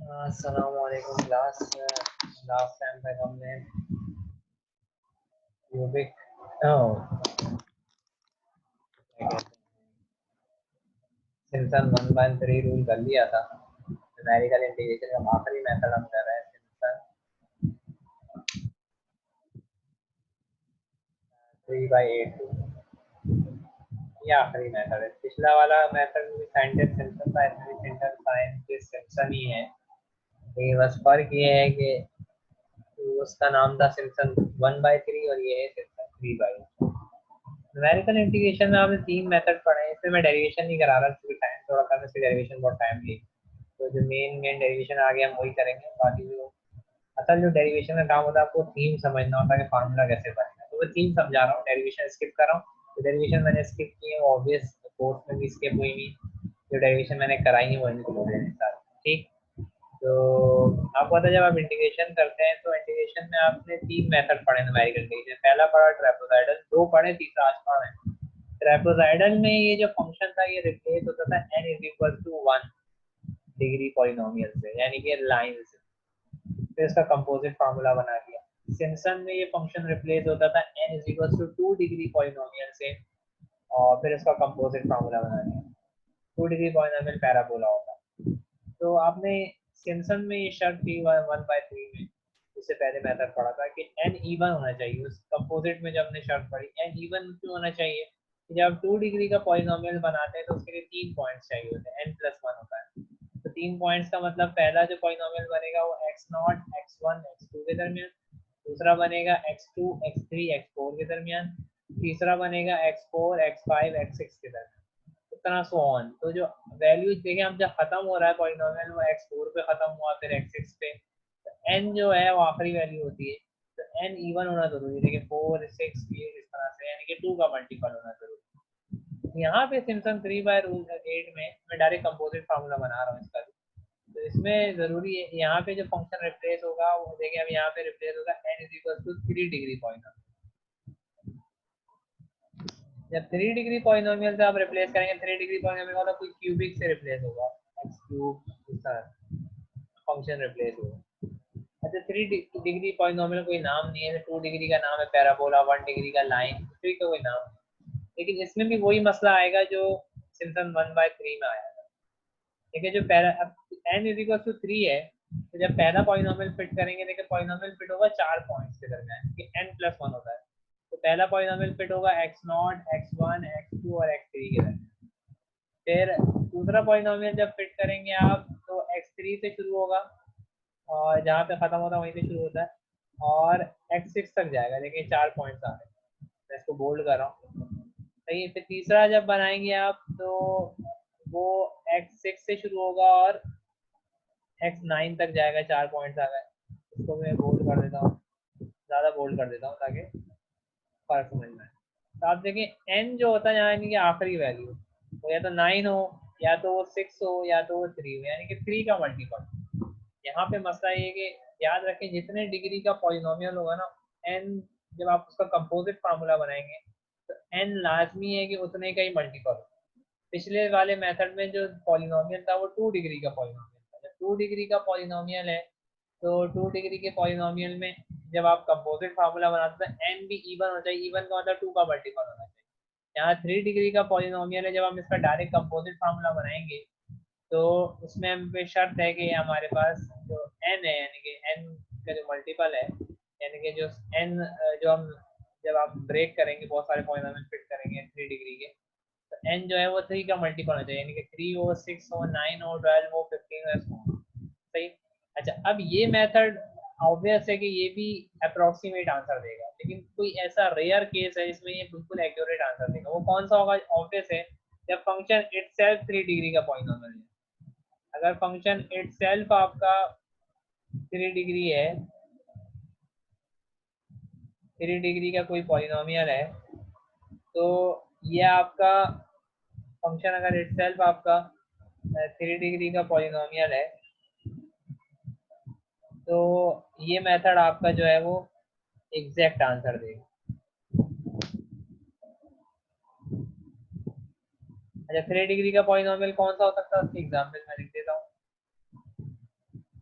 अस्सलामुअलैकुम class. Last time तक हमने क्यूबिक सिम्पसन 1/3 रूल कर लिया था। न्यूमेरिकल इंटीग्रेशन का आखिरी मेथड हम कर रहे हैं सिम्पसन 3/8 रूल। ये आखिरी मेथड है। पिछला वाला मेथड साइंटिस्ट सिम्पसन था, इसमें सेंटर साइंटिस्ट सिम्पसन ही है। ये बस फर्क ये है कि उसका नाम था सिम्पसन 1/3 और ये है सिम्पसन 3/8। न्यूमेरिकल इंटीग्रेशन में आपने 3 मेथड पढ़े हैं। इसमें मैं डेरिवेशन नहीं करा रहा क्योंकि टाइम थोड़ा कम है, इसलिए डेरिवेशन बहुत टाइम ली। तो जो मेन डेरिवेशन आ गया हम वही करेंगे। बाकी जो असल जो डेरिवेशन का काम होता है आपको थीम समझना होता है कि फार्मूला कैसे बनेगा। तो मैं थीम समझा रहा हूँ, डेरिवेशन स्किप कर रहा हूँ। तो डेरिवेशन मैंने स्किप की है, वो ऑब्वियस कोर्स में भी स्किप हुई नहीं। जो डेरिवेशन मैंने कराई नहीं वो इंक्लूड है साथ। ठीक। तो आपको पता है जब आप इंटीग्रेशन करते हैं तो इंटीग्रेशन में आपने 3 मेथड पढ़े न्यूमेरिकल इंटीग्रेशन। पहला पढ़ा ट्रापेजॉइडल, 2 पढ़े, तीसरा आज पढ़े। ट्रापेजॉइडल में ये जो फंक्शन था ये रिप्लेस होता था n is equal to 1 degree polynomial से, यानी कि लाइन से। फिर इसका कंपोजिट फार्मूला बना दिया। सिम्पसन में ये फंक्शन रिप्लेस होता था n is equal to 2 degree polynomial से, और फिर इसका कंपोजिट फार्मूला बना दिया। 2 डिग्री पॉलिनोमियल पैराबोला होता। तो आपने सिम्पसन में ये शर्त थी 1/3 में, इससे पहले मेथड पढ़ा था कि n इवन होना चाहिए। उस कंपोजिट में जब हमने शर्त पढ़ी n इवन क्यों होना चाहिए, जब 2 डिग्री का पॉलिनोमियल बनाते हैं तो उसके लिए 3 पॉइंट्स चाहिए होते हैं, n+1 होता है। तो 3 पॉइंट्स का मतलब पहला जो पॉलिनोमियल बनेगा वो x0 x1 x2 के दरमियान, दूसरा बनेगा x2 x3 x4 के दरमियान, तीसरा बनेगा x4 x5 x6 के दरमियान, इतना सो ऑन। तो जो वैल्यूज देखें हम, जब खत्म हो रहा है पॉलिनोमियल वो x4 पे खत्म हुआ, फिर x6 पे, तो n जो है वो आखिरी वैल्यू होती है। तो n इवन होना जरूरी है। देखिए 4 6 8 इस तरह से, यानी कि 2 का मल्टीपल होना जरूरी है। यहाँ पे सिम्पसन 3/8 में मैं डायरेक्ट कंपोजिट फार्मूला बना रहा हूँ इसका भी। तो इसमें जरूरी है यहाँ पे जो फंक्शन रिप्लेस होगा वो देखिए, अब यहाँ पे रिप्लेस होगा n is equal to 3 degree point. जब 3 डिग्री पॉलिनोमियल से आप रिप्लेस करेंगे, 3 डिग्री पॉलिनोमियल का कोई क्यूबिक से रिप्लेस होगा, एक्स क्यूब इस तरह फंक्शन रिप्लेस होगा। अच्छा 3 डिग्री पॉलिनोमियल कोई नाम नहीं है। 2 डिग्री का नाम है पैराबोला, 1 डिग्री का लाइन, 3 का कोई नाम नहीं। लेकिन इसमें भी वही मसला आएगा जो सिम्पसन 1/3 में आया था। देखिए जो para n is equal to 3 है, तो जब पहला पॉलिनोमियल फिट करेंगे, देखिए पॉलिनोमियल फिट होगा 4 पॉइंट्स के दरमियान, कि n+1 होता है। तो पहला पॉलिनोमियल फिट होगा x0 x1 x2 और x3 के दरमियान। फिर दूसरा पॉलिनोमियल जब फिट करेंगे आप तो x3 से शुरू होगा और जहाँ पे खत्म होता है वहीं पे शुरू होता है, और x6 तक जाएगा। देखिए 4 पॉइंट्स आ रहे हैं, मैं इसको बोल्ड कर रहा हूँ। सही है। फिर तीसरा जब बनाएंगे आप तो वो x6 से शुरू होगा और x9 तक जाएगा, 4 पॉइंट्स आ गए। इसको मैं बोल्ड कर देता हूँ, ज़्यादा बोल्ड कर देता हूँ ताकि फर्क समझ में आए। तो आप देखिए n जो होता है यहाँ, यानी कि आखिरी वैल्यू, वो या तो 9 हो, या तो वो 6 हो, या तो वो 3 हो, यानी कि 3 का मल्टीपल। यहाँ पे मसला ये कि याद रखें जितने डिग्री का पॉलिनोमियल होगा ना, n जब आप उसका कंपोजिट फार्मूला बनाएंगे तो n लाजमी है कि उतने का ही मल्टीपल हो। पिछले वाले मेथड में जो पॉलिनोमियल था वो 2 डिग्री का पॉलिनोमियल था। जब 2 डिग्री का पॉलिनोमियल है तो 2 डिग्री के पॉलिनोमियल में जब आप कंपोजिट फार्मूला बनाते हैं एन भी इवन होना चाहिए। इवन का मतलब 2 का मल्टीपल होना चाहिए। यहाँ 3 डिग्री का पॉलिनोमियल है, जब हम इसका डायरेक्ट कंपोजिट फार्मूला बनाएंगे तो उसमें हम पे शर्त है कि हमारे पास जो n है, यानी कि n का जो मल्टीपल है, यानी कि जो n जो हम जब आप ब्रेक करेंगे बहुत सारे पॉलिनोमियल फिट करेंगे 3 डिग्री के, तो n जो है वो 3 का मल्टीपल होना चाहिए, यानी कि 3 हो 6 हो 9 हो 12 हो 15 हो so on। सही। अच्छा अब ये मेथड ऑब्वियस है कि ये भी अप्रोक्सीमेट आंसर देगा, लेकिन कोई ऐसा रेयर केस है जिसमें ये बिल्कुल एक्यूरेट आंसर देगा। वो कौन सा होगा? ऑब्वियस है जब फंक्शन इटसेल्फ 3 डिग्री का पॉलिनोमियल है। अगर फंक्शन इटसेल्फ आपका 3 डिग्री है, 3 डिग्री का कोई पॉलिनोमियल है, तो ये आपका फंक्शन अगर इटसेल्फ आपका 3 डिग्री का पॉलिनोमियल है, तो ये मेथड आपका जो है वो एग्जैक्ट आंसर देगा। अच्छा 3 डिग्री का पॉलिनोमियल कौन सा हो सकता है, उसकी एग्जांपल मैं लिख देता हूँ।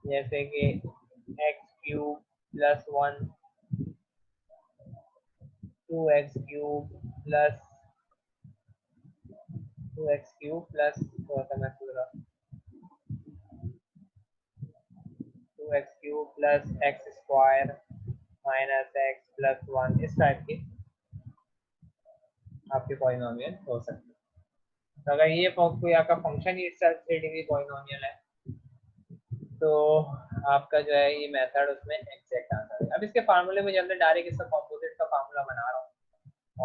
जैसे कि x cube plus 1, 2x cube plus 2x cube plus, थोड़ा सा मैं पूरा 2x cube plus x square minus x plus 1, इस टाइप के आपके पॉलिनोमियल हो सकते हैं। तो अगर ये कोई आपका फंक्शन ही इट्सेल्फ 3 डिग्री पॉलिनोमियल है तो आपका जो है ये मेथड उसमें एग्जैक्ट आंसर है। अब इसके फार्मूले में चलते डायरेक्ट इसका कंपोजिट का फार्मूला बना रहा हूँ,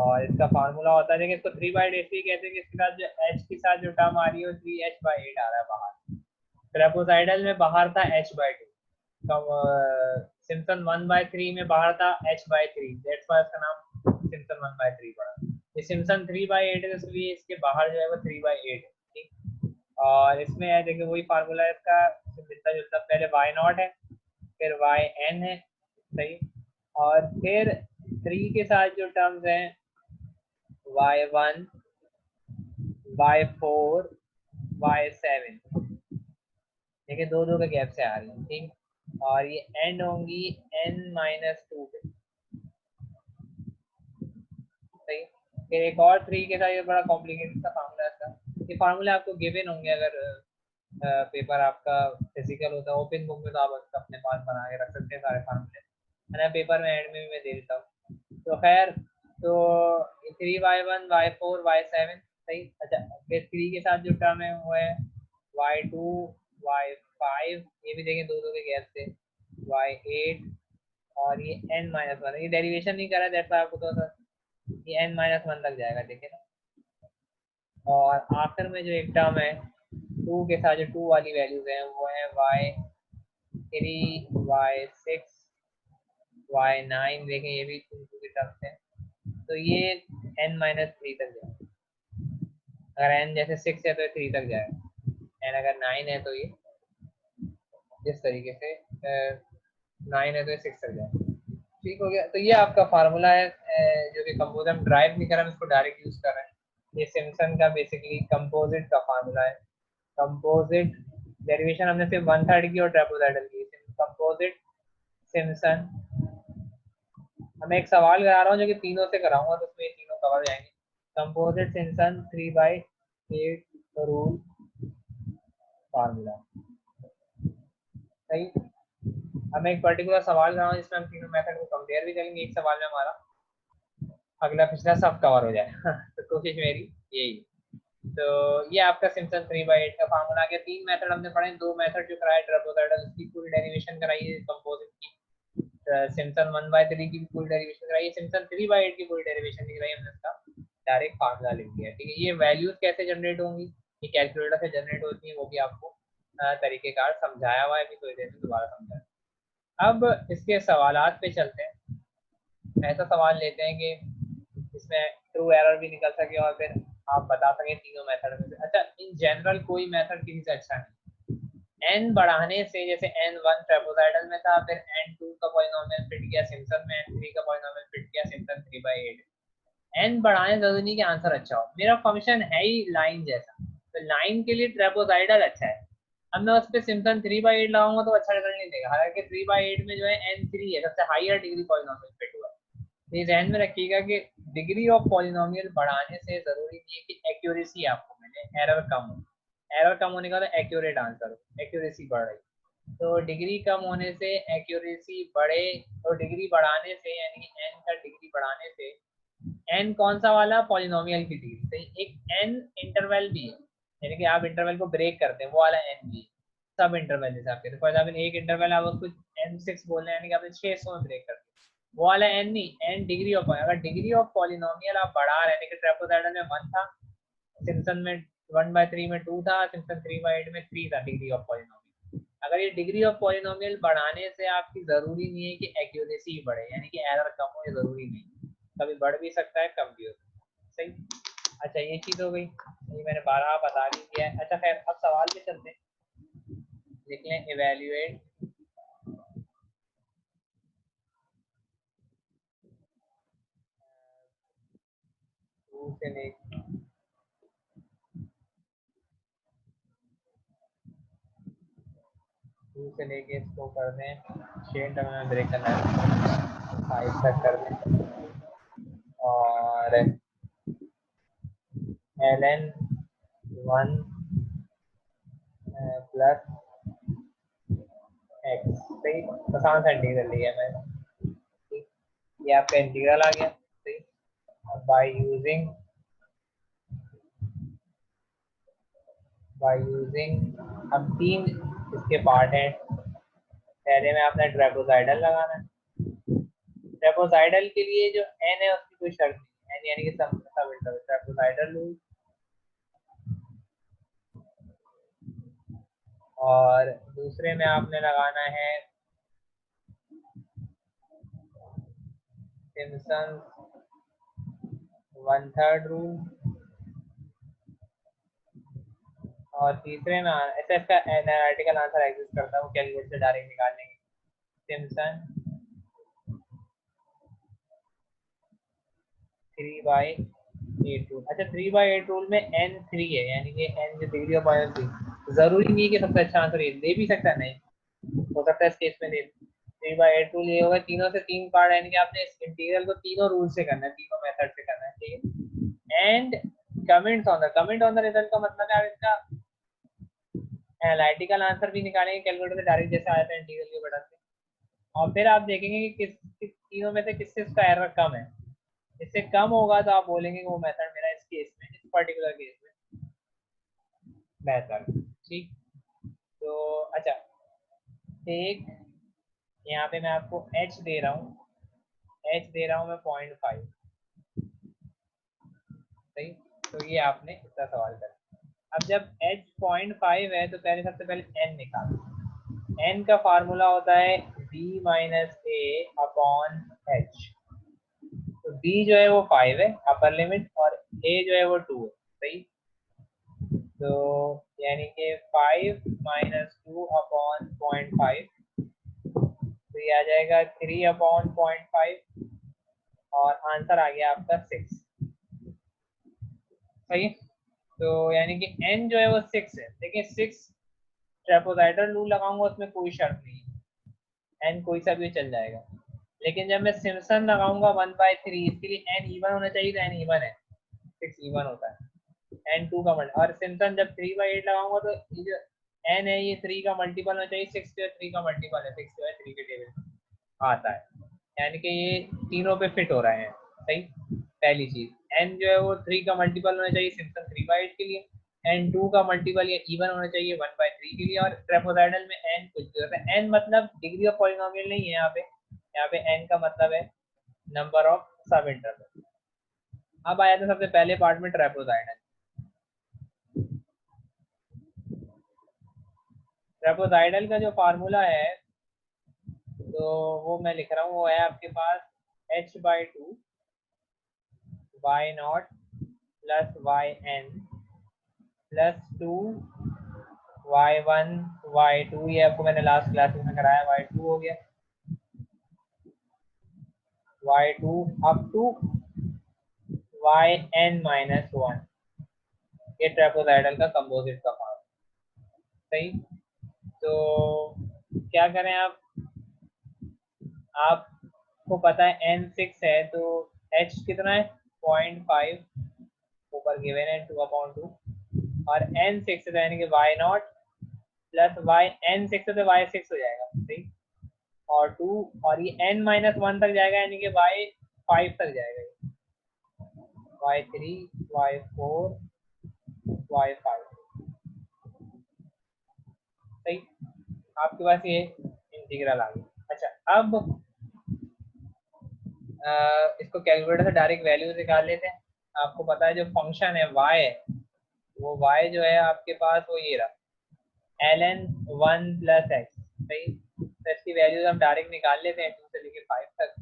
और इसका फार्मूला होता है देखिए, इसको 3/8 कहते हैं कि इसके साथ जो h के साथ जो टर्म आ रही है वो 3h/8 आ रहा है बाहर। ट्रेपोसाइडल में बाहर था h/2, सिम्पसन 1/3 में बाहर था h/3, दैट्स व्हाई इसका नाम सिम्पसन 1/3 पड़ा। ये सिम्पसन 3/8 है, इसलिए इसके बाहर जो है वो 3/8 है, ठीक। और इसमें है देखिए वही फार्मूला है इसका, मिलता जुलता, पहले y0 है, फिर yn है, सही, और फिर 3 के साथ जो टर्म्स हैं y1, y4, y7, देखिए दो दो के गैप से आ रही है, ठीक। और ये एंड होंगी n-2 पे, सही। फिर एक और 3 के साथ, ये बड़ा कॉम्प्लिकेटेड सा फार्मूला था। ये फार्मूला आपको गिवन होंगे अगर पेपर आपका फिजिकल होता है, ओपन बुक में तो आप अपने पास बना के रख सकते हैं सारे फार्मूले, है ना। पेपर में एंड में भी मैं दे देता हूँ। तो खैर, तो 3y1 y4 y7, सही। अच्छा, फिर 3 के साथ जो टर्म है वो है y2 y5, ये भी देखें दो दो के गैप से, y8, और ये n-1, ये डेरिवेशन नहीं करा दैट्स आपको तो ये n-1 तक जाएगा, देखिए ना। और आखिर में जो एक टर्म है 2 के साथ, जो 2 वाली वैल्यूज हैं वो है y3 y6 y9, देखें ये भी 2 के टर्म्स हैं, तो ये n-3 तक जाएगा। अगर n जैसे 6 है तो 3 तक जाएगा, n अगर 9 है तो ये जिस तरीके से 9 है तो ये 6 तक जाएगा, ठीक हो गया। तो ये आपका फार्मूला है जो कि कंपोजिट हम ड्राइव नहीं कर रहे हैं, इसको डायरेक्ट यूज कर रहे हैं। ये सिम्पसन का बेसिकली कंपोजिट का फार्मूला है। कंपोजिट डेरिवेशन हमने सिर्फ 1/3 की और ट्रापेजॉइडल की। कंपोजिट सिम्पसन, मैं एक सवाल करा रहा हूँ जो कि तीनों से कराऊंगा, तो उसमें ये तीनों कवर हो जाएंगे। कंपोजिट सिम्पसन 3/8 रूल फार्मूला, सही। अब मैं एक पर्टिकुलर सवाल कर रहा हूँ जिसमें हम तीनों मेथड को कंपेयर भी करेंगे, एक सवाल में हमारा अगला पिछला सब कवर हो जाए तो कोशिश मेरी यही। तो ये आपका सिम्पसन 3/8 का फार्मूला आ गया। 3 मेथड हमने पढ़े, 2 मेथड जो कराए ट्रापेजॉइडल उसकी पूरी डेरिवेशन कराई है, कंपोजिट की सिम्पसन 1/3 की भी पूरी डेरिवेशन कराई है, सिम्पसन 3/8 की पूरी डेरिवेशन नहीं कराई, हमने इसका डायरेक्ट फार्मूला लिख दिया, ठीक है। ये वैल्यूज कैसे जनरेट होंगी, ये कैलकुलेटर से जनरेट होती है, वो भी आपको तरीकेकार समझाया हुआ है, अभी थोड़ी देर में दोबारा समझाया। अब इसके सवालात पे चलते हैं। ऐसा सवाल लेते हैं कि इसमें ट्रू एरर भी निकल सके और फिर आप बता सकें तीनों मेथड में से। अच्छा, इन जनरल कोई मेथड किसी से अच्छा नहीं। n बढ़ाने से, जैसे n1 ट्रापेजॉइडल में था, फिर n2 का पॉलिनोमियल फिट किया सिम्पसन में, n3 का पॉलिनोमियल फिट किया सिम्पसन 3/8। n बढ़ाने जरूरी नहीं कि आंसर अच्छा हो, मेरा फंक्शन है ही लाइन जैसा, तो लाइन के लिए ट्रापेजॉइडल अच्छा है। अब मैं उस पर सिम्पसन 3/8 लगाऊंगा तो अच्छा रिजल्ट नहीं देगा, हालांकि 3/8 में जो है n3 है, सबसे हाईयर डिग्री पॉलिनोमियल फिट हुआ है। तो ये ध्यान में रखिएगा कि डिग्री ऑफ पॉलिनोमियल बढ़ाने से जरूरी नहीं है कि एक्यूरेसी आपको मिले, एरर कम हो। एरर कम होने का तो एक्यूरेट आंसर हो, एक्यूरेसी बढ़ रही। तो डिग्री कम होने से एक्यूरेसी बढ़े, और डिग्री बढ़ाने से यानी n का डिग्री बढ़ाने से, n कौन सा वाला, पॉलिनोमियल की डिग्री, तो एक n इंटरवल भी है, यानी कि आप इंटरवल को ब्रेक करते हैं, वो वाला n भी है। सब इंटरवल जैसे आप कहते हैं, फॉर एग्जाम्पल एक इंटरवल आप उसको n6 बोल रहे हैं, यानी कि आपने 600 में ब्रेक कर दिया, वो वाला n नहीं, n डिग्री ऑफ, अगर डिग्री ऑफ पॉलिनोमियल आप बढ़ा रहे हैं, ट्रापेजॉइडल में 1 था, सिम्पसन में 1/3 में 2 था, सिम्पसन 3/8 में 3 था डिग्री ऑफ पॉलिनोमियल। अगर ये डिग्री ऑफ पॉलिनोमियल बढ़ाने से आपकी जरूरी नहीं है कि एक्यूरेसी बढ़े, यानी कि एरर कम हो, ये जरूरी नहीं, कभी बढ़ भी सकता है, कम भी हो सकता है, सही। अच्छा, ये चीज हो गई, ये मैंने 12 बता दी दिया है। अच्छा खैर, अब सवाल पे चलते हैं, लिख लें इवेल्युएट टू से लेकर 2 से लेके इसको कर दें 6 टर्म में ब्रेक करना है, 5 तक कर दें और ln 1 प्लस एक्स, सही आसान सा इंटीग्रल लिया मैंने, ठीक, ये आपका इंटीग्रल आ गया, सही। बाय यूजिंग अब 3 इसके पार्ट हैं। पहले में आपने ट्रेपोजाइडल लगाना है। ट्रेपोजाइडल के लिए जो n है उसकी कोई शर्त नहीं, n यानी कि सब इंटरवल ट्रेपोजाइडल रूल, और दूसरे में आपने लगाना है सिम्पसन 1/3 रूल, और तीसरे में ऐसा इसका एनालिटिकल आंसर एग्जिस्ट करता है, वो कैलकुलेटर से डायरेक्ट निकाल लेंगे। Simpson 3/8 rule. अच्छा 3/8 रूल में n 3 है, यानी कि n जो डिग्री ऑफ फ्रीडम 3, जरूरी नहीं है कि सबसे अच्छा आंसर ये दे भी सकता है, नहीं हो सकता है इस केस में दे। 3/8 रूल ये होगा, तीनों से 3 पार्ट, यानी कि आपने इस इंटीग्रल को तीनों रूल से करना है, तीनों मेथड से करना है, ठीक है। And comment on the result का मतलब है आप इसका एनालिटिकल आंसर भी निकालेंगे कैलकुलेटर से डायरेक्ट, जैसे आया था इंटीग्रल के बटन से, और फिर आप देखेंगे कि किस तीनों में से किससे इसका एरर कम है। इससे कम होगा तो आप बोलेंगे कि वो मेथड मेरा इस केस में, इस पर्टिकुलर केस में बेहतर, ठीक। तो अच्छा, एक यहाँ पे मैं आपको h दे रहा हूँ, मैं 0.5, सही। तो ये आपने इसका सवाल करा। अब जब h 0.5 है तो पहले सबसे पहले n निकालो। n का फार्मूला होता है b minus a upon h। तो b जो है वो 5 है अपर लिमिट, और a जो है वो 2 है, सही। तो यानी कि 5 माइनस 2 अपॉन 0.5, तो ये आ जाएगा 3 अपॉन 0.5, और आंसर आ गया आपका 6, सही। तो यानी कि n जो है वो 6 है। देखिए 6 ट्रेपोजाइडल रूल लगाऊंगा उसमें कोई शर्त नहीं है, n कोई सा भी चल जाएगा। लेकिन जब मैं सिम्पसन लगाऊंगा 1/3, इसके लिए n इवन होना चाहिए, तो n इवन है, 6 इवन होता है। n 2 का मल्टीपल, और सिम्पसन जब 3/8 लगाऊंगा तो ये जो n है ये 3 का मल्टीपल होना चाहिए, 6 जो है 3 का मल्टीपल है, 6 जो है 3 के टेबल में आता है, यानी कि ये तीनों पे फिट हो रहे हैं, सही। पहली चीज, n जो है वो 3 का मल्टीपल होना चाहिए सिम्पसन 3/8 के लिए, n 2 का मल्टीपल या इवन होना चाहिए 1/3 के लिए, और ट्रेपोजाइडल में n कुछ भी होता है। n मतलब डिग्री ऑफ पॉलिनोमियल नहीं है, यहाँ पे n का मतलब है नंबर ऑफ सब इंटरवल। अब आया था सबसे पहले पार्ट में ट्रेपोजाइडल। ट्रेपोजाइडल का जो फार्मूला है तो वो मैं लिख रहा हूँ, वो है आपके पास h/2 y0 plus yn plus 2 y1 y2, ये आपको मैंने लास्ट क्लास में कराया, y2 हो गया, y2 अप टू yn-1, ये ट्रेपोजाइडल का कंपोजिट का फॉर्म, सही। तो क्या करें आपको पता है n 6 है, तो h कितना है 0.5, ऊपर गिवन है 2/2, और n 6 है यानी कि y0 प्लस y, n 6 है तो y 6 हो जाएगा, सही, और 2, और ये n-1 तक जाएगा, यानी कि y 5 तक जाएगा, y3 y4 y5, सही। आपके पास ये इंटीग्रल आ गया। अच्छा अब इसको कैलकुलेटर से डायरेक्ट वैल्यू निकाल लेते हैं। आपको पता है जो फंक्शन है y, वो y जो है आपके पास वो ये रहा ln 1 प्लस एक्स, सही। तो इसकी वैल्यूज हम डायरेक्ट निकाल लेते हैं 2 से लेके 5 तक।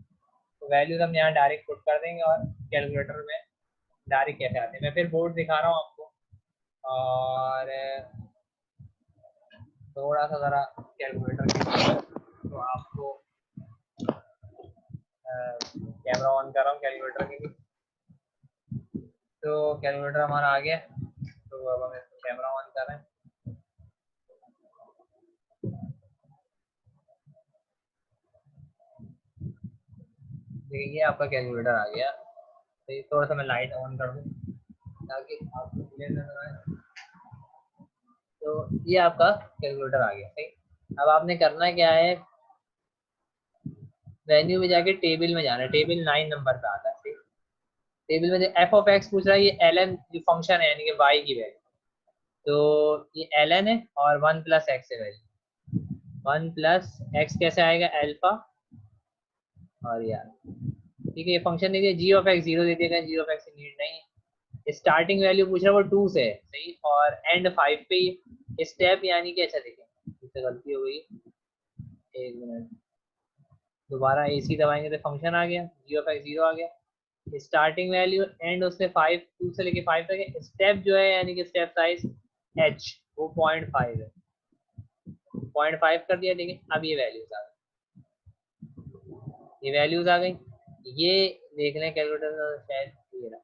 तो वैल्यूज हम यहाँ डायरेक्ट पुट कर देंगे और कैलकुलेटर में डायरेक्ट कैसे आते हैं, मैं फिर बोर्ड दिखा रहा हूँ आपको, और थोड़ा सा ज़रा कैलकुलेटर के, तो आपको कैमरा ऑन कर रहा हूँ कैलकुलेटर के लिए। तो कैलकुलेटर हमारा आ गया, तो अब हम इसको कैमरा ऑन कर रहे हैं। ठीक है, ये आपका कैलकुलेटर आ गया। तो ये थोड़ा सा मैं लाइट ऑन कर दूँ ताकि आपको क्लियर नजर आए। तो ये आपका कैलकुलेटर आ गया। ठीक, अब आपने करना क्या है, वेन्यू में जाके टेबल में जाना है। टेबल 9 नंबर पे आता है। ठीक, टेबल में एफ ऑफ एक्स पूछ रहा है, ये एल एन जो फंक्शन है यानी कि वाई की वैल्यू, तो ये एल एन है और 1 प्लस एक्स है वैल्यू। 1 प्लस एक्स कैसे आएगा, एल्फा और यार, ठीक है, ये फंक्शन दे दिया। जी ऑफ एक्स 0 दे दिया, जी ऑफ एक्स नीड नहीं है। स्टार्टिंग वैल्यू पूछ रहा है वो 2 से है, सही, और एंड 5 पे स्टेप यानी कि अच्छा देखें, इससे गलती हो गई, एक मिनट, दोबारा AC दबाएंगे तो फंक्शन आ गया, जी ऑफ एक्स 0 आ गया। स्टार्टिंग वैल्यू एंड उससे 5, 2 से लेके 5 तक है। स्टेप जो है यानी कि स्टेप साइज h वो 0.5 है, 0.5 कर दिया। देखिए अब ये वैल्यूज आ गई, ये वैल्यूज आ गई। ये देख लें कैलकुलेटर शायद ये रहा,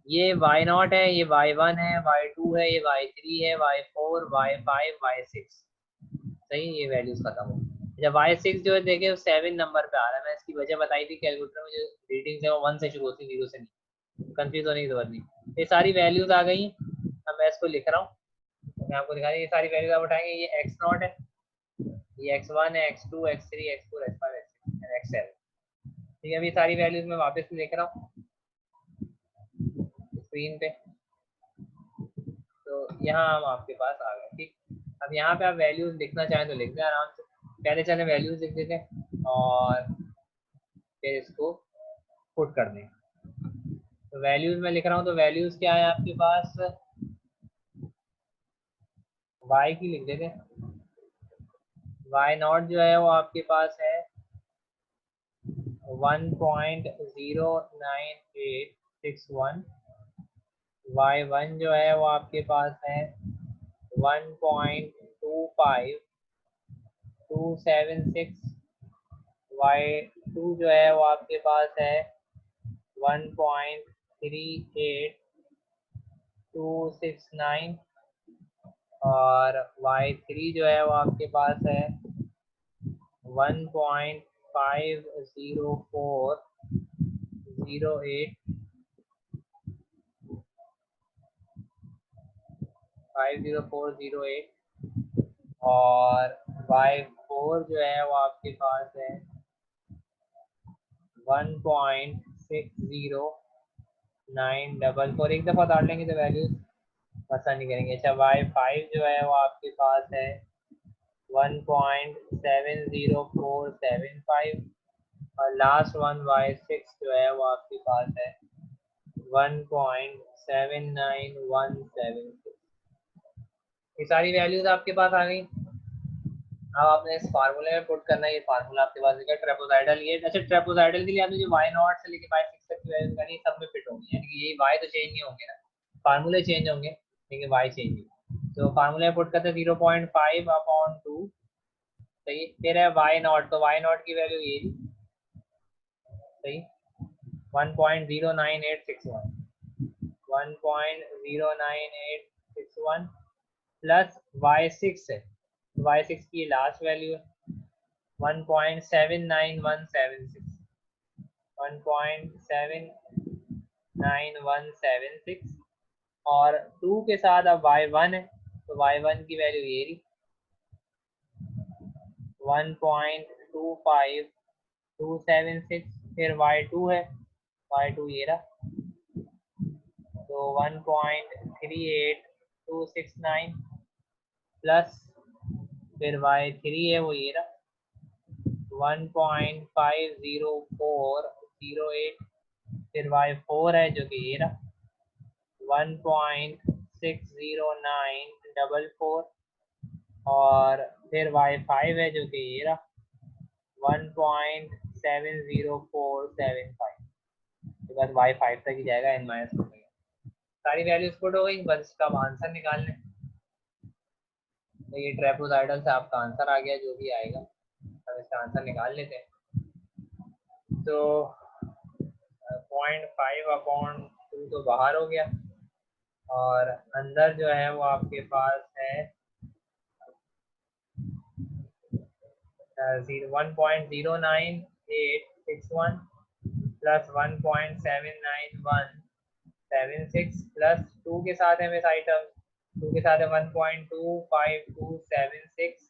ये y0 है, ये y1 है, y2 है, ये y3 है, y4, y5, y6, सही, ये वैल्यूज खत्म हो। जब y6 जो है देखे 7 नंबर पे आ रहा है, मैं इसकी वजह बताई थी कैलकुलेटर में, जो रीडिंग्स है वो 1 से शुरू होती है, 0 से नहीं, कंफ्यूज होने की जरूरत नहीं। ये सारी वैल्यूज आ गई। अब मैं इसको लिख रहा हूँ, तो मैं आपको दिखा रही, ये सारी वैल्यूज आप उठाएंगे, ये x0 है, ये x1 है, x2, x3, x4, x5, x6 x7। ठीक है, अभी सारी वैल्यूज मैं वापस लिख रहा हूँ स्क्रीन पे। तो यहाँ हम आपके पास आ गए। ठीक, अब यहाँ पे आप वैल्यूज लिखना चाहें तो लिख दें आराम से। पहले चले वैल्यूज लिख देते हैं और फिर इसको पुट कर दें। तो वैल्यूज में लिख रहा हूँ, तो वैल्यूज क्या है आपके पास, y की लिख देते हैं। y0 जो है वो आपके पास है 1.09861। y1 जो है वो आपके पास है 1.25276। y2 जो है वो आपके पास है 1.38269 और y3 जो है वो आपके पास है 1.50408 50408 और y4 जो है वो आपके पास है 1.60944। एक दफ़ा डाल लेंगे तो वैल्यूज पसंद नहीं करेंगे। अच्छा, y5 जो है वो आपके पास है 1.70475 और लास्ट वन y6 जो है वो आपके पास है 1.79176। ये सारी वैल्यूज आपके पास आ गई। अब आपने इस फार्मूले में पुट करना है, ये फार्मूला आपके पास है ट्रेपोजाइडल। ये अच्छा, ट्रेपोजाइडल के लिए आपने जो y0 से लेके y6 तक की वैल्यूज करनी सब में फिट होंगी, यानी कि यही y तो चेंज नहीं होंगे ना, फार्मूले चेंज होंगे लेकिन y चेंज नहीं। तो फार्मूले में पुट करते हैं 0.5/2, सही, फिर है y0, तो y0 की वैल्यू ये थी, सही, 1.09861, 1.09861 प्लस y6 है, y6 की लास्ट वैल्यू है 1.79176, 1.79176 और 2 के साथ अब y1 है, तो y1 की वैल्यू ये रही 1.25276, फिर y2 है, y2 ये रहा, तो 1.38269 प्लस फिर y3 है वो ये रहा 1.50408, फिर y4 है जो कि ये रहा 1.60944 और फिर y5 है जो कि ये रहा 1.70475। तो बस y5 तक ही जाएगा, n माइनस हो गया। सारी वैल्यूज पुट हो गई, बस इसका आंसर निकाल लें। तो ये ट्रेपोजाइडल से आपका आंसर आ गया, जो भी आएगा हम इसका आंसर निकाल लेते हैं। तो 0.5/2 तो बाहर हो गया और अंदर जो है वो आपके पास है 1.09861 प्लस 1.79176 प्लस 2 के साथ है मिस आइटम, 2 के साथ है 1.25276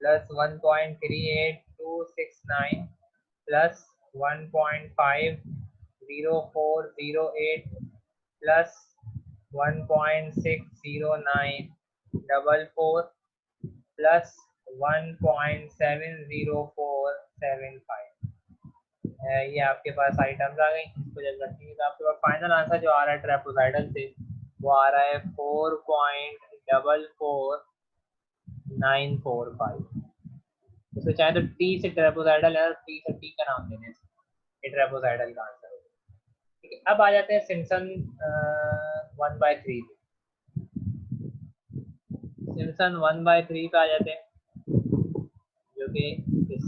प्लस 1.38269 प्लस 1.50408 प्लस 1.60944 प्लस 1.70475। ये आपके पास आइटम्स आ गई। इसको जब रखेंगे तो आपके पास फाइनल आंसर जो आ रहा है ट्रेपोसाइडल से वो आ रहा है 4.44945। इसको चाहे तो टी से ट्रेपोसाइडल है और टी से टी का नाम देने से ये ट्रेपोसाइडल का आंसर होगा। ठीक है, अब आ जाते हैं सिम्पसन 1/3। सिम्पसन 1/3 पे आ जाते हैं, जो कि इस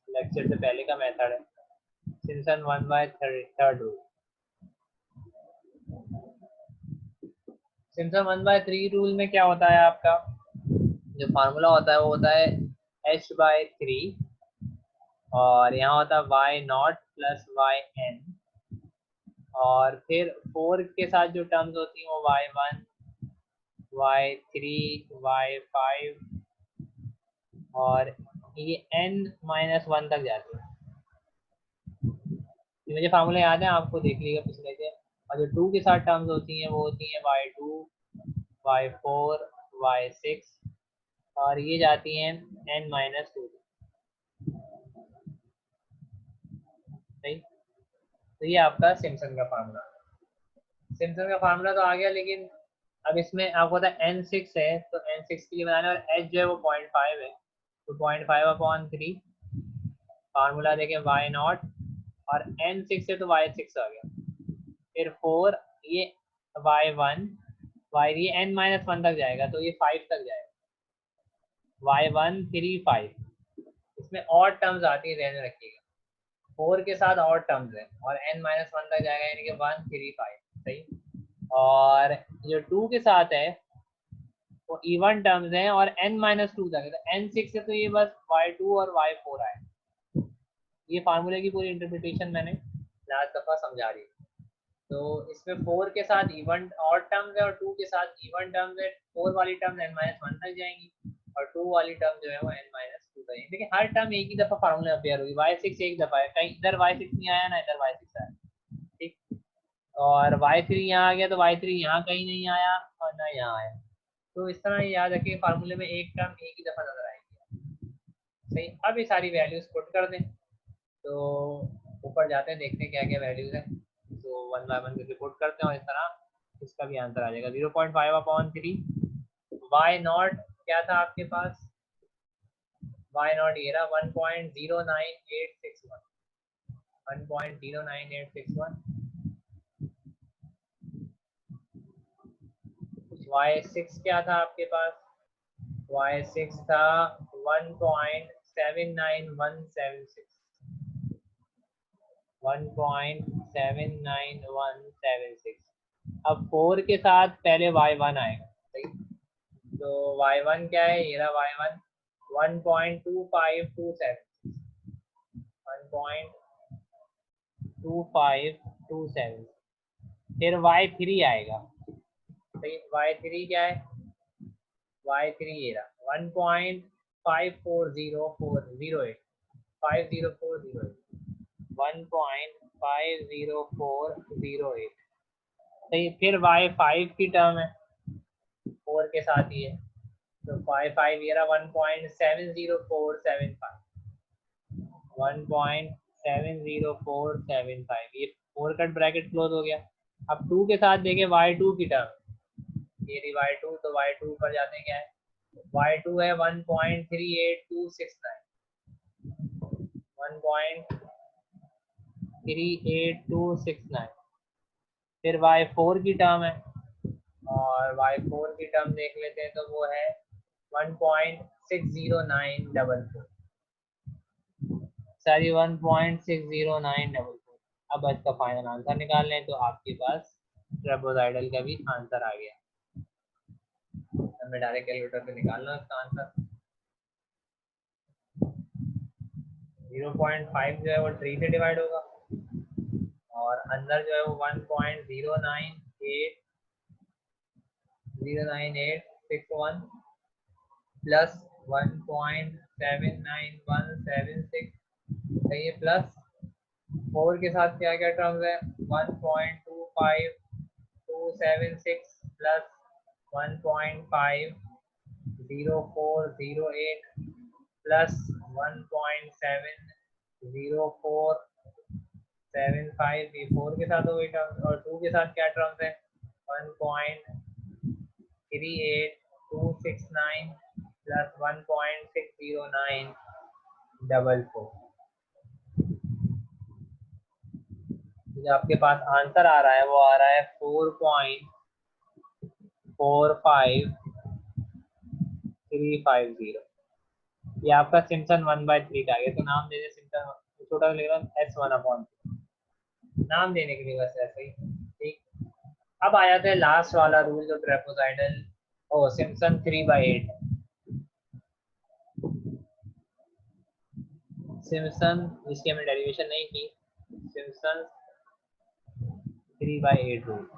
लेक्चर से पहले का मेथड है। Simpson 1/3 rule. सिम्पसन 1/3 रूल में क्या होता है, आपका जो फार्मूला होता है वो होता है h/3 और यहाँ होता है y0 प्लस yn और फिर 4 के साथ जो टर्म्स होती हैं वो y1 y3 y5 और ये n-1 तक जाती है। मुझे फार्मूला याद है, आपको देख लीजिएगा पिछले से। और जो 2 के साथ टर्म्स होती हैं वो होती हैं y2 y4 y6 और ये जाती हैं n-2। सही, तो ये आपका सिम्पसन का फार्मूला। सिम्पसन का फार्मूला तो आ गया, लेकिन अब इसमें आपको पता है n6 है तो n6 के लिए बनाना, और h जो है वो 0.5 है तो 0.5/3 फार्मूला देखें y0 और n6 है तो y6 आ गया, फिर 4 ये y1 ये n-1 तक जाएगा तो ये 5 तक जाएगा, y1 3 5। इसमें और टर्म्स आती है, ध्यान रखिएगा 4 के साथ और टर्म्स है और n-1 तक जाएगा, यानी कि 1 3 5। सही, और जो 2 के साथ है वो इवन टर्म्स हैं और n-2 तक है, तो n6 से तो ये बस y2 और y4 आए। ये फार्मूले की पूरी इंटरप्रिटेशन मैंने लास्ट दफा समझा दी। तो इसमें 4 के साथ इवन और टर्म्स है और 2 के साथ इवन टर्म्स है। 4 वाली टर्म n-1 तक जाएंगी और 2 वाली टर्म जो है वो n-2 तक जाएंगी। देखिए हर टर्म एक ही दफा फार्मूले अपेयर होगी, y6 एक दफा है, कहीं इधर y6 नहीं आया ना इधर y6 आया। ठीक, और y3 यहाँ आ गया तो y3 यहाँ कहीं नहीं आया और ना यहाँ आया। तो इस तरह याद रखिए फार्मूले में एक टर्म एक ही दफा नजर आएगी। सही, अब ये सारी वैल्यूज पुट कर दें तो ऊपर जाते हैं, देखते हैं क्या क्या वैल्यूज है। तो 1 बाय 1 करके पुट करते हैं और इस तरह इसका भी आंसर आ जाएगा 0.5/3। y0 क्या था आपके पास, y0 ये रहा 1.09861 1.09861। y6 क्या था आपके पास, y6 था 1.79176 1.79176। अब 4 के साथ पहले y1 आएगा। सही, तो y1 क्या है, ये रहा y1 1.2527 1.2527। फिर y3 आएगा। सही, y3 क्या है, y3 ये रहा 1.50408 1.50408। सही, फिर y5 की टर्म है 4 के साथ ही है तो y5 ये रहा 1.70475 1.70475। ये 4 कट ब्रैकेट क्लोज हो गया। अब 2 के साथ देखें y2 की टर्म, ये रही y2 तो y2 पर जाते हैं, क्या है y2 है 1.38269 1.38269। फिर y4 की टर्म है और y4 की टर्म देख लेते हैं तो वो है 1.60944 सारी 1.60944। अब इसका फाइनल आंसर निकाल लें तो आपके पास ट्रेपेजॉइडल का भी आंसर आ गया। हमें डायरेक्ट कैलकुलेटर पे निकालना इसका आंसर। 0.5 जो है वो 3 से डिवाइड होगा और अंदर जो है वो 1.09861 प्लस 1.79176, सही है, प्लस 4 के साथ क्या क्या टर्म्स है, 1.25276 प्लस 1.50408 प्लस 1.70475, ये 4 के साथ हो गई टर्म्स, और 2 के साथ क्या टर्म्स है, 1.38269 प्लस 1.60944। जो आपके पास आंसर आ रहा है वो आ रहा है 4.45350। ये आपका सिम्पसन 1/3 आ गया, तो नाम दे दे सिम्पसन, छोटा लिख रहा हूँ S1/, नाम देने के लिए बस ऐसे ही, ठीक। अब आ जाते हैं लास्ट वाला रूल जो ट्रेपोसाइडल, ओ सिम्पसन 3/8, सिम्पसन जिसकी हमने डेरिवेशन नहीं की, सिम्पसन 3/8 रूल।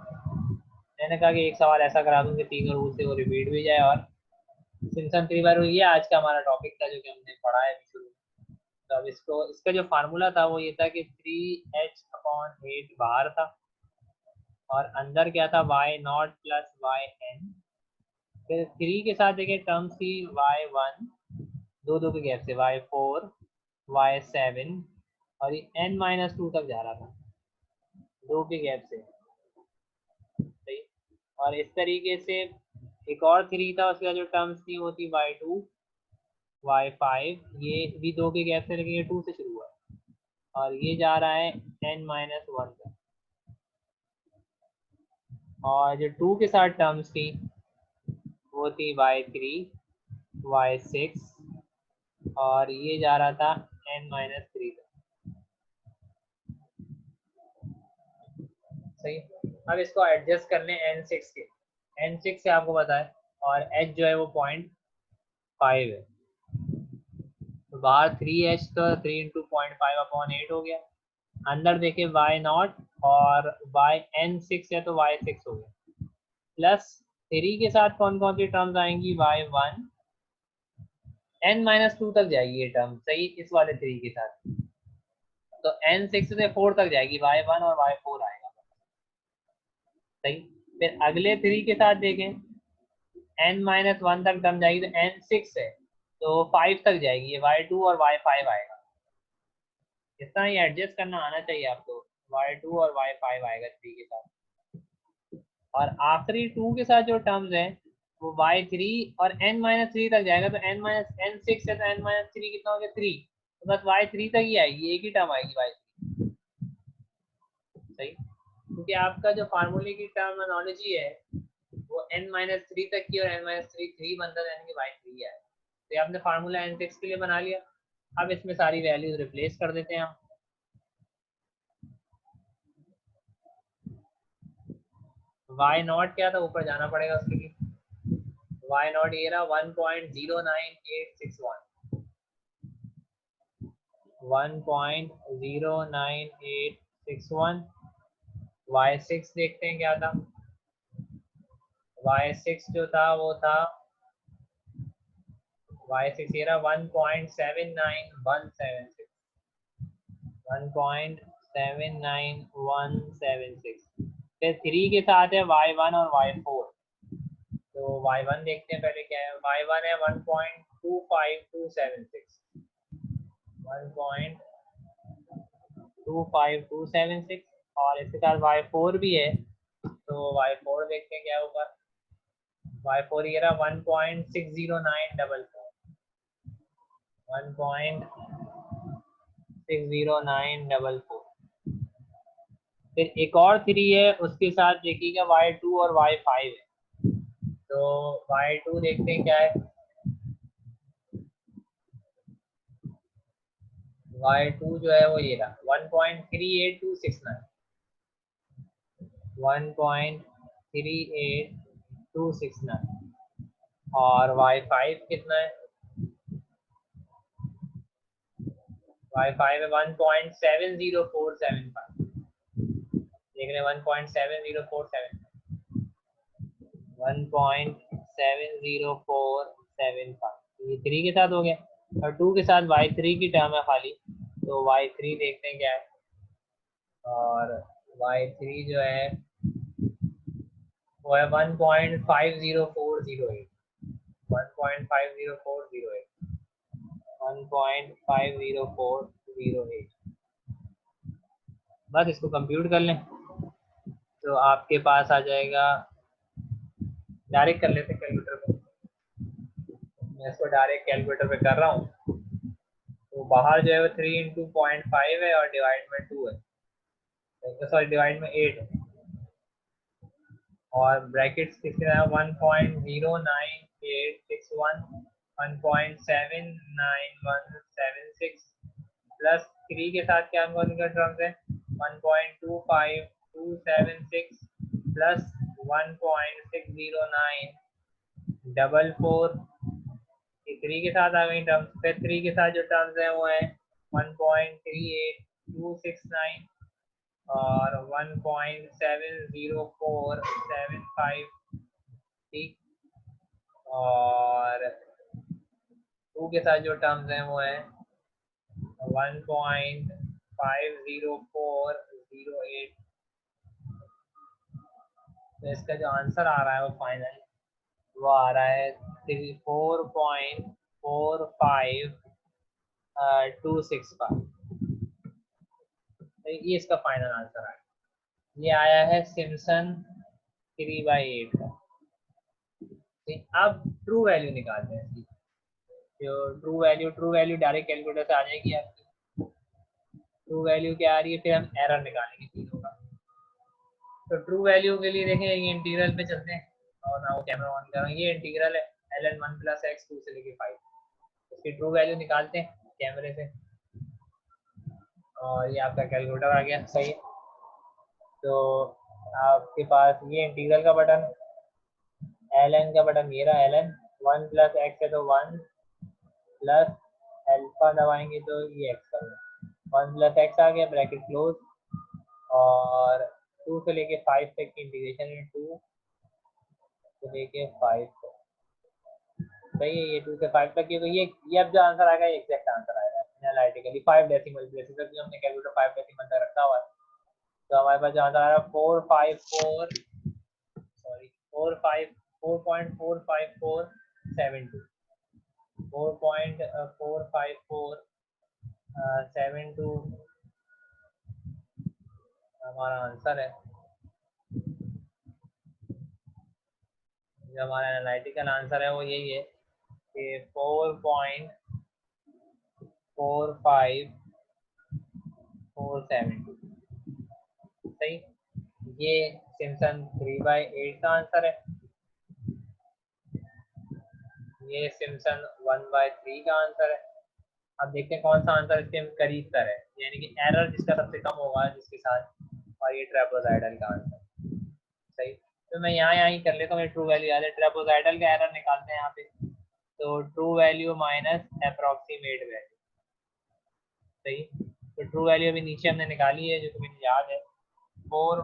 मैंने कहा कि एक सवाल ऐसा करा दूं कि तीनों रूल से वो रिपीट भी जाए, और सिम्पसन 3/8 रूल, ये आज का हमारा टॉपिक था जो कि हमने पढ़ा है शुरू में। तो अब इसको, इसका जो फार्मूला था वो ये था कि 3h/8 बाहर था, और अंदर क्या था, y0 प्लस yn, फिर 3 के साथ देखिए टर्म्स थी y1, दो दो के गैप से y4, y7, और ये n-2 तक जा रहा था, दो के गैप से, सही। और इस तरीके से एक और 3 था, उसके बाद जो टर्म्स थी वो थी y2, y5, ये भी दो के गैप से, लेकिन ये 2 से शुरू हुआ, और ये जा रहा है n-1 तक। और जो 2 के साथ टर्म्स थी वो थी y3, y6, और ये जा रहा था n-3 तक, सही। अब इसको एडजस्ट कर लें n6 के, n6 से आपको पता है, और h जो है वो 0.5 है, तो बाहर 3h, तो 3 × 0.5/8 हो गया। अंदर देखे y0 और n6 है तो y6 हो गया, प्लस 3 के साथ कौन कौन सी टर्म्स आएंगी, y1, n-2 तक जाएगी ये टर्म, सही, इस वाले 3 के साथ, तो n6 से 4 तक जाएगी, y1 और y4 आएगा, सही। फिर अगले 3 के साथ देखें, n-1 तक टर्म जाएगी, तो n6 है तो 5 तक जाएगी, ये y2 और y5 आएगा। इस तरह ये एडजस्ट करना आना चाहिए आपको, y2 और y5 आएगा 3 के साथ, और आखिरी 2 के साथ जो टर्म्स हैं वो y3 और n-3 तक जाएगा, तो n6 है तो n-3 कितना हो गया, 3, तो बस y3 तक ही आएगी, एक ही टर्म आएगी y3, सही। क्योंकि आपका जो फार्मूले की टर्मिनोलॉजी है वो n-3 तक की, और n-3 3 बनता है, यानी कि y3 है, तो ये आपने फार्मूला n6 के लिए बना लिया। अब इसमें सारी वैल्यूज रिप्लेस कर देते हैं हम। y0 क्या था, ऊपर जाना पड़ेगा उसके लिए, y0 ये रहा 1.09861, 1.09861। y6 देखते हैं क्या था, y6 जो था वो था y6 ये रहा 1.79176, 1.79176। फिर 3 के साथ है y1 और y4, तो y1 देखते हैं पहले क्या है, y1 है 1.25276, 1.25276, और इसके साथ y4 भी है, तो y4 देखते हैं क्या होगा, y4 ये रहा 1.60944, 1.60944। फिर एक और 3 है, उसके साथ देखिएगा y2 और y5 है, तो y2 देखते हैं क्या है, y2 जो है वो ये रहा 1.38269, 1.38269, और y5 कितना है, y5 है 1.70475, देख रहे हैं 1.7047 1.70475 ये 3 के साथ हो गया और 2 के साथ y3 की टर्म है खाली, तो y3 देखते हैं क्या है। और y3 जो है वो है 1.50408 1.50408 1.50408। बस इसको कंप्यूट कर लें तो आपके पास आ जाएगा। डायरेक्ट कर लेते हैं कैलकुलेटर पे, मैं इसको डायरेक्ट कैलकुलेटर पे कर रहा हूँ। तो बाहर जो है वो 3 × 0.5 है और डिवाइड में 2 है, सॉरी डिवाइड में 8 है और ब्रैकेट्स किसके है 1.09861 1.79176 प्लस 3 के साथ क्या कौन का टर्म्स है 1.25276 प्लस 1.60944 ये 3 के साथ आ गई टर्म्स। फिर 3 के साथ जो टर्म्स है वो है 1.38269 और 1.70475 ठीक। और 2 के साथ जो टर्म्स हैं वो है 1.50408। तो इसका जो आंसर आ रहा है वो फाइनल वो आ रहा है 4.45265। ये इसका फाइनल आंसर आया। ये आया है सिम्पसन 3/8 का। अब ट्रू वैल्यू निकालते हैं इसकी। जो ट्रू वैल्यू डायरेक्ट कैलकुलेटर से आ जाएगी आपकी। ट्रू वैल्यू क्या आ रही है, फिर हम एरर निकालेंगे तीनों का। तो ट्रू वैल्यू के लिए देखें ये इंटीग्रल पे चलते हैं और मैं वो कैमरा ऑन कर रहा हूँ। ये इंटीग्रल है ln 1 + x 2 से लेके 5। उसकी ट्रू वैल्यू निकालते हैं कैमरे से और ये आपका कैलकुलेटर आ गया सही। तो आपके पास ये इंटीग्रल का बटन, ln का बटन ये रहा, ln 1 + x है तो 1 प्लस अल्फा दबाएंगे तो ये x का 1 + x आ गया ब्रैकेट क्लोज और 2 से लेके 5 तक की इंटीग्रेशन है 2 से लेके 5 तक। सही है, ये 2 से 5 तक की। तो ये अब जो आंसर आएगा ये एग्जैक्ट आंसर आएगा एनालिटिकली 5 डेसिमल प्लेसेस तक भी हमने कैलकुलेटर 5 डेसिमल तक रखा हुआ है। तो हमारे पास जो आंसर आ रहा है 4.45472 4.45472 हमारा आंसर है। जो हमारा एनालिटिकल आंसर है वो यही है कि 4.45472 सही। ये सिम्पसन 3/8 का आंसर है। ये सिम्पसन 1/3 का आंसर है। अब देखते हैं कौन सा आंसर इसके करीब तर है, यानी कि एरर जिसका सबसे कम होगा जिसके साथ, और ये ट्रेपेजॉइडल का आंसर सही। तो मैं यहाँ ही कर लेता हूँ, ट्रू वैल्यू याद है, ट्रेपेजॉइडल का एरर निकालते हैं यहाँ पे। तो true value minus approximate value सही। तो ट्रू वैल्यू अभी नीचे हमने निकाली है जो तुम्हें याद है 4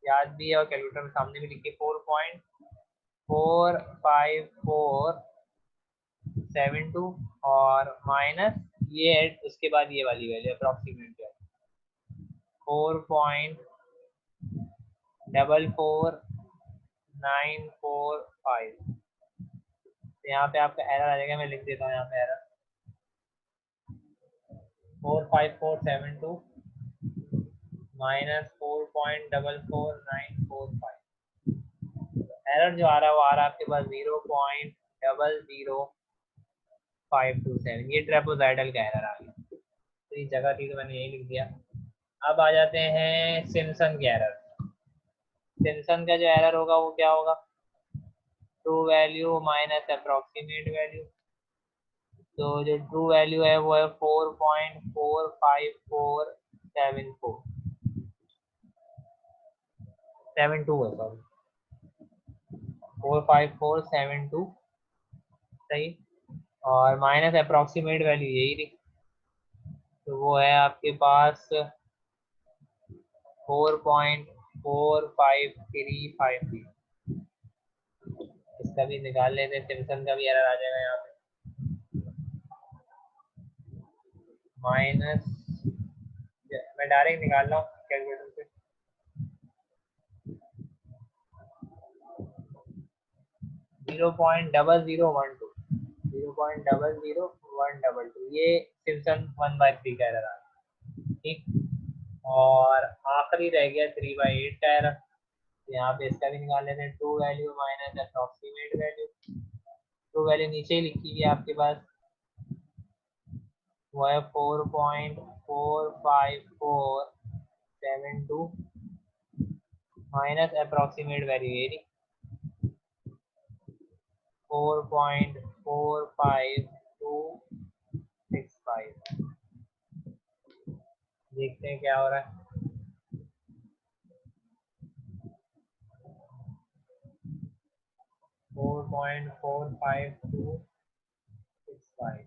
याद भी है और कैलकुलेटर में सामने भी लिखी 4.45472 और माइनस ये है उसके बाद ये वाली वैल्यू अप्रोक्सीमेट जो है 4.44945। तो यहाँ पे आपका एरर आ जाएगा, मैं लिख देता हूँ यहाँ पे एरर 45472 माइनस 4.44945। एरर जो आ रहा है वो आ रहा है आपके पास 0.00527। ये ट्रेपेजॉइडल का एरर आ गया। तो ये जगह थी तो मैंने यही लिख दिया। अब आ जाते हैं सिम्पसन के एरर। सिम्पसन का जो एरर होगा वो क्या होगा, true value minus approximate value. तो जो ट्रू वैल्यू है वो है 4.45472 है, सॉरी 45472 सही। और माइनस अप्रोक्सीमेट वैल्यू यही थी, तो वो है आपके पास 4.4533। इसका भी निकाल लेते हैं, सिम्पसन का भी एरर आ जाएगा यहाँ पे। माइनस, मैं डायरेक्ट निकाल रहा हूँ कैलकुलेटर से। 0.0012, 0.00122, ये सिम्पसन 1/3 का एरर आ रहा है। ठीक, और आखिरी रह गया 3/8 का एरर। यहाँ पे इसका भी निकाल लेते हैं। True value minus approximate value. True value नीचे ही लिखी हुई है आपके पास, वो है 4.45472 माइनस अप्रॉक्सीमेट वैल्यू ये रही 4.45265। देखते हैं क्या हो रहा है। 4.45265,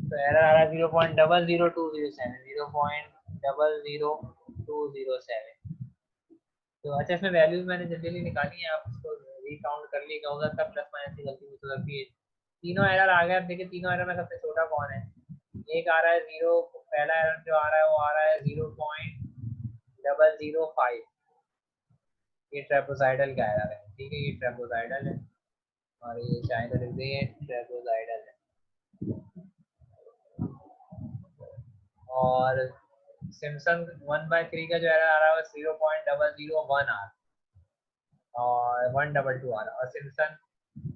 तो एरर आ रहा है 0.00207, 0.00207। तो अच्छा, इसमें वैल्यूज मैंने जनरली निकाली है, आप उसको रीकाउंट कर लीजिएगा, हो सकता है प्लस माइनस की गलती मुझसे लगती है। तीनों एरर आ गए। अब देखिए तीनों एरर में सबसे छोटा कौन है। एक आ रहा है जीरो, पहला एरर जो आ रहा है वो आ रहा है 0.005, ये ट्रेपोसाइडल का एरर है। ठीक है, ये ट्रेपोसाइडल है, और ये शायद लिख दें ट्रेपोसाइडल है। और सिम्पसन 1/3 का जो एरर आ रहा है वो 0.001 आ रहा है, और 122 आ रहा है। और सिम्पसन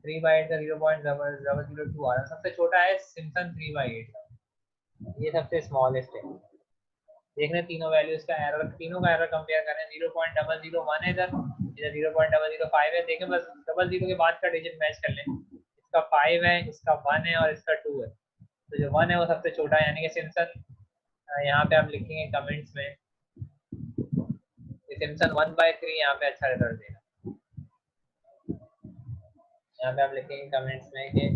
3/8 का 0.002 आ रहा है। सबसे छोटा है सिम्पसन 3/8 का, ये सबसे स्मॉलेस्ट है। देख रहे हैं तीनों वैल्यूज का एरर, तीनों का एरर कंपेयर करें। 0.001 है इधर, इधर 0.005 है। देखें बस डबल जीरो के बाद का डिजिट मैच कर लें। इसका 5 है, इसका 1 है, और इसका 2 है। तो जो 1 है वो सबसे छोटा है, यानी कि सिम्पसन, यहाँ पे आप लिखेंगे कमेंट्स में सिम्पसन 1/3 यहाँ पे अच्छा रिजल्ट देगा। यहाँ पे आप लिखेंगे कमेंट्स में कि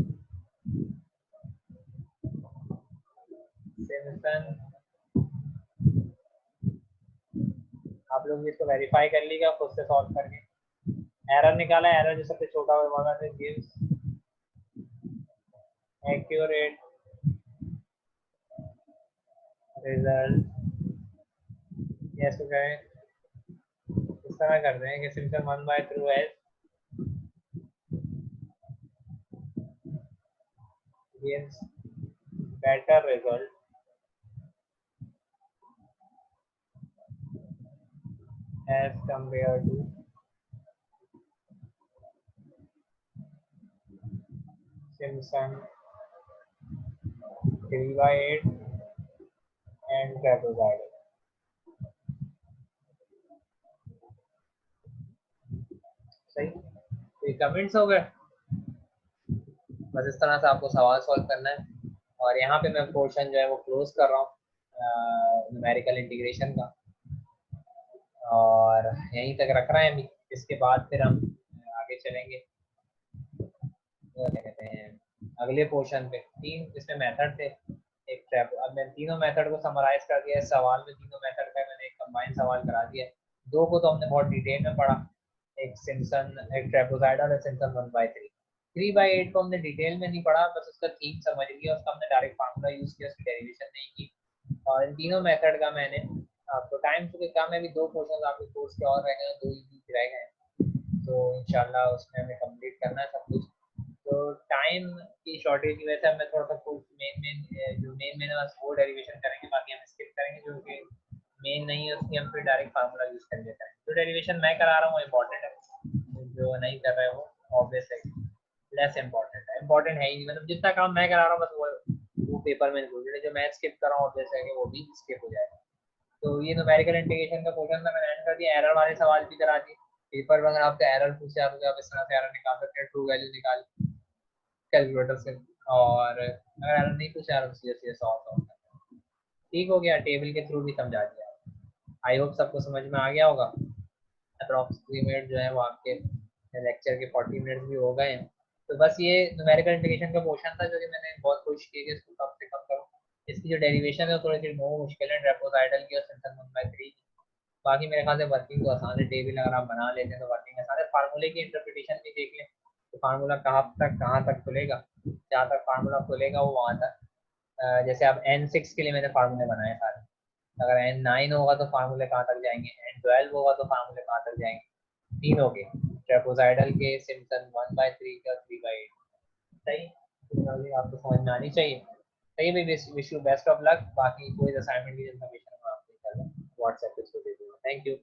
सिम्पसन, आप लोग इसको वेरीफाई कर लीजिएगा खुद से सॉल्व करके। एरर निकाला, एरर जो सबसे छोटा होगा गिव्स एक्यूरेट रिजल्ट। यस तो करें, इस तरह करते हैं कि सिम्पसन 1/3 है gives better result as compared to Simpson 3/8 and trapezoidal। सही, तो ये कमेंट्स हो गए। बस इस तरह से आपको सवाल सॉल्व करना है। और यहाँ पे मैं पोर्शन जो है वो क्लोज कर रहा हूँ न्यूमेरिकल इंटीग्रेशन का, और यहीं तक रख रहे हैं अभी। इसके बाद फिर हम आगे चलेंगे, क्या कहते हैं, अगले पोर्शन पे। तीन इसमें मेथड थे, एक ट्रैप। अब मैं तीनों मेथड को समराइज कर दिया इस सवाल में। तीनों मेथड का मैंने एक कंबाइंड सवाल करा दिया। दो को तो हमने बहुत डिटेल में पढ़ा, एक सिम्पसन, एक ट्रेपोसाइडल और सिम्पसन 1/3। 3/8 को हमने डिटेल में नहीं पढ़ा, बस उसका थीम समझ लिया, उसका हमने डायरेक्ट फार्मूला यूज किया, उसकी डेरिवेशन नहीं की। और इन तीनों मेथड का मैंने, आपको टाइम चूंकि कम है, अभी दो पोर्शन आपके कोर्स के और रह गए हैं, 2 ही रह गए हैं, तो इंशाल्लाह उसमें हमें कंप्लीट करना है सब कुछ। तो टाइम की शॉर्टेज की वजह से मैं थोड़ा सा मेन बस वो डेरिवेशन करेंगे, बाकी हम स्किप करेंगे। जो कि मेन नहीं है उसकी हम फिर डायरेक्ट फार्मूला यूज कर लेते हैं। जो डेरिवेशन मैं करा रहा हूँ वो इम्पोर्टेंट है, जो नहीं कर रहे हो ऑब्वियस है लेस इम्पोर्टेंट है। इम्पोर्टेंट है ही, मतलब जितना काम मैं करा रहा हूँ बस वो पेपर में इंक्लूडेड है। जो मैं स्किप कर रहा हूँ ऑब्वियस है कि वो भी स्किप हो जाएगा। तो ये न्यूमेरिकल इंटीग्रेशन का पोर्शन था, मैंने एंड कर दिया। एरर वाले सवाल भी करा दिए। पेपर में अगर आपका एरर पूछे आप इस तरह से एरर निकाल सकते हैं, ट्रू वैल्यू निकाल कैलकुलेटर से। और अगर एरर नहीं पूछे आप सीधे सीधे सॉल्व करते हैं। ठीक हो गया, टेबल के थ्रू भी समझा दिया। आई होप सबको समझ में आ गया होगा। अप्रॉक्सीमेट जो है वो आपके लेक्चर के 40 मिनट्स भी हो गए हैं। तो बस ये न्यूमेरिकल इंटीग्रेशन का पोर्शन था जो कि मैंने बहुत कोशिश की कि इसको कम से कम करूँ, इसकी जो डेरिवेशन है वो थोड़ी सी बहुत मुश्किल है ट्रेपोजाइडल की और सिम्पसन 1/3। बाकी मेरे ख्याल से वर्किंग तो आसान है, टेबल अगर आप बना लेते हैं तो वर्किंग आसान है। फार्मूले की इंटरप्रिटेशन भी देख लें तो फार्मूला कहाँ तक खुलेगा, जहाँ तक फार्मूला खुलेगा वो वहाँ तक। जैसे अब N6 के लिए मैंने फार्मूले बनाए सारे, अगर N9 होगा तो फार्मूले कहाँ तक जाएंगे, N12 होगा तो फार्मूले कहाँ तक जाएंगे। तीन हो गए ट्रेपोजाइडल के, सिम्पसन 1/3 के और 3/8। सही, आपको समझ में आनी चाहिए। सही भाई, wish you best of luck. बाकी कोई असाइनमेंट की इन्फॉर्मेशन मैं आपको व्हाट्सएप पे दे दूँगा। Thank you.